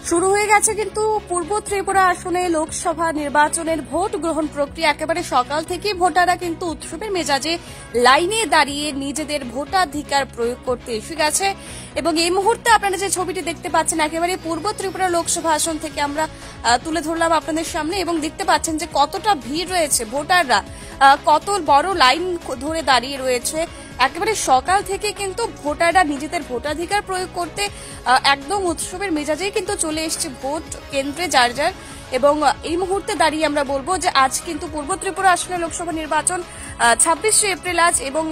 শুরু হয়ে গেছে কিন্তু পূর্ব ত্রিপুরা আসনে লোকসভা নির্বাচনের ভোট গ্রহণ প্রক্রিয়া। একেবারে সকাল থেকে ভোটাররা কিন্তু উৎসবের মেজাজে লাইনে দাঁড়িয়ে নিজেদের ভোটাধিকার প্রয়োগ করতে এসে গেছে। এবং এই মুহূর্তে আপনারা যে ছবিটি দেখতে পাচ্ছেন একেবারে পূর্ব ত্রিপুরা লোকসভা আসন থেকে আমরা তুলে ধরলাম আপনাদের সামনে, এবং দেখতে পাচ্ছেন যে কতটা ভিড় রয়েছে, ভোটাররা কত বড় লাইন ধরে দাঁড়িয়ে রয়েছে। একেবারে সকাল থেকে কিন্তু ভোটাররা নিজেদের ভোটাধিকার প্রয়োগ করতে একদম উৎসবের মেজাজেই কিন্তু চলে এসছে ভোট কেন্দ্রে যার যার। এবং এই মুহূর্তে দাঁড়িয়ে আমরা বলবো যে আজ কিন্তু পূর্ব ত্রিপুরা আসনে লোকসভা নির্বাচন 26শে এপ্রিল আজ, এবং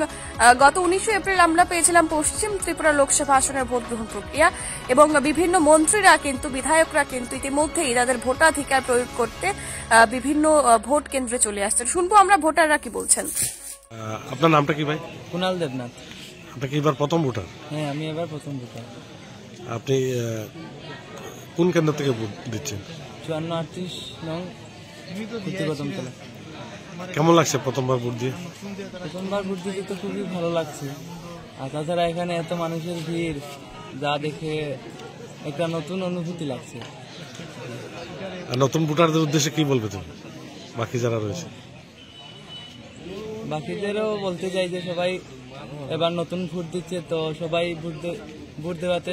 গত 19শে এপ্রিল আমরা পেয়েছিলাম পশ্চিম ত্রিপুরা লোকসভা আসনের ভোট গ্রহণ প্রক্রিয়া। এবং বিভিন্ন মন্ত্রীরা কিন্তু বিধায়করা কিন্তু ইতিমধ্যেই তাদের ভোটাধিকার প্রয়োগ করতে বিভিন্ন ভোট কেন্দ্রে চলে আসছেন। শুনবো আমরা ভোটাররা কি বলছেন। আপনার নামটা কি ভাই? কুনাল দেবনাথ। আপনি কি এবার প্রথম ভোটার? হ্যাঁ, আমি এবার প্রথম ভোটার। আপনি কোন কেন্দ্র থেকে ভোট দিচ্ছেন? 54-38 নং কদমতলা। কেমন লাগছে প্রথমবার ভোট দিয়ে? প্রথমবার ভোট দিতে তো খুবই ভালো লাগছে, আর তাছাড়া এখানে এত মানুষের ভিড় যা দেখে একটা নতুন অনুভূতি লাগছে। আর নতুন ভোটারদের উদ্দেশ্যে কি বলবে তুমি, বাকি যারা রয়েছে? বাকিদেরও বলতে চাই যে সবাই এবার নতুন ভোট দিচ্ছে, তো সবাই ভোট দেওয়াতে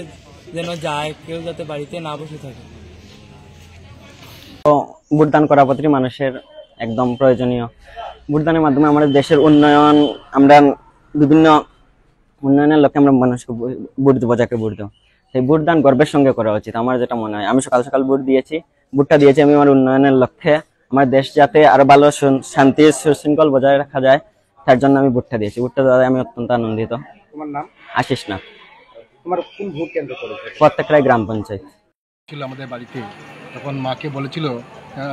যেন যায়, কেউ যাতে বাড়িতে না বসে থাকে। ভোটদান করা প্রতিটি মানুষের একদম প্রয়োজনীয়। ভোটদানের মাধ্যমে আমাদের দেশের উন্নয়ন, আমরা বিভিন্ন উন্নয়নের লক্ষ্যে আমরা মানুষকে ভোট দেবো, যাকে ভোট দেবো। সেই ভোটদান গর্বের সঙ্গে করা উচিত, আমার যেটা মনে হয়। আমি সকাল সকাল ভোটটা দিয়েছি আমি আমার উন্নয়নের লক্ষ্যে, আমার দেশ যাতে আরো ভালো শান্তি সুশৃঙ্খল বজায় রাখা যায়, তার জন্য আমি ভোটটা দিয়েছি। ভোটটা দেওয়ায় আমি অত্যন্ত আনন্দিত। তোমার নাম? আশিস নাথ। তোমার কোন ভোট কেন্দ্র করেছে? প্রত্যেকটাই গ্রাম পঞ্চায়েত ছিল আমাদের বাড়িতে, তখন মাকে বলেছিল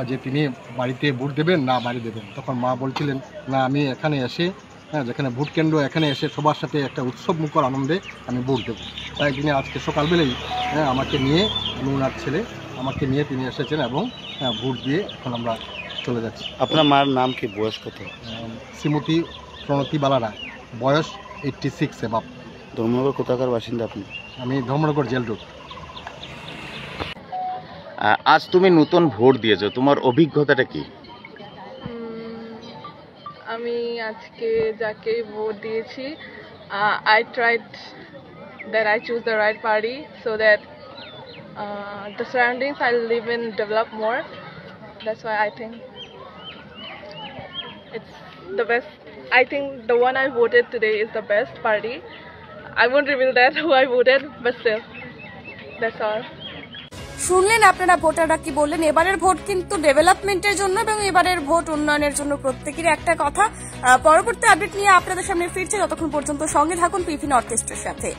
যে তিনি বাড়িতে ভোট দেবেন না বাড়ি দেবেন। তখন মা বলছিলেন না, আমি এখানে এসে যেখানে ভোট কেন্দ্র এখানে এসে সবার সাথে একটা উৎসব মুখর আনন্দে আমি ভোট দেবো। তাই তিনি আজকে সকালবেলাই আমাকে নিয়ে, আমি ওনার ছেলে, আমাকে নিয়ে তিনি এসেছেন এবং ভোট দিয়ে এখন আমরা চলে যাচ্ছি। আপনার মার নাম কি, বয়স কত? শ্রীমতী প্রণতি বালারা, বয়স 86 এবার। ধর্মনগর কোথাকার বাসিন্দা আপনি? আমি ধর্মনগর জেল রোড। আজ তুমি নতুন ভোট দিয়েছো, তোমার অভিজ্ঞতাটা কি? আমি আজকে যাকে ভোট দিয়েছি, I tried that I choose the right party so that the surroundings I live in develop more. That's why I think it's the best. I think the one I voted today is the best party. I won't reveal that who I voted, but still, that's all. শুনলেন আপনারা ভোটাররা কি বললেন। এবারের vote কিন্তু ডেভেলপমেন্টের জন্য এবং এবারের ভোট উন্নয়নের জন্য প্রত্যেকেরই একটা কথা। পরবর্তী আপডেট নিয়ে আপনাদের সামনে ফিরছে, ততক্ষণ পর্যন্ত সঙ্গে থাকুন পিভি নর্থ ইস্টের সাথে।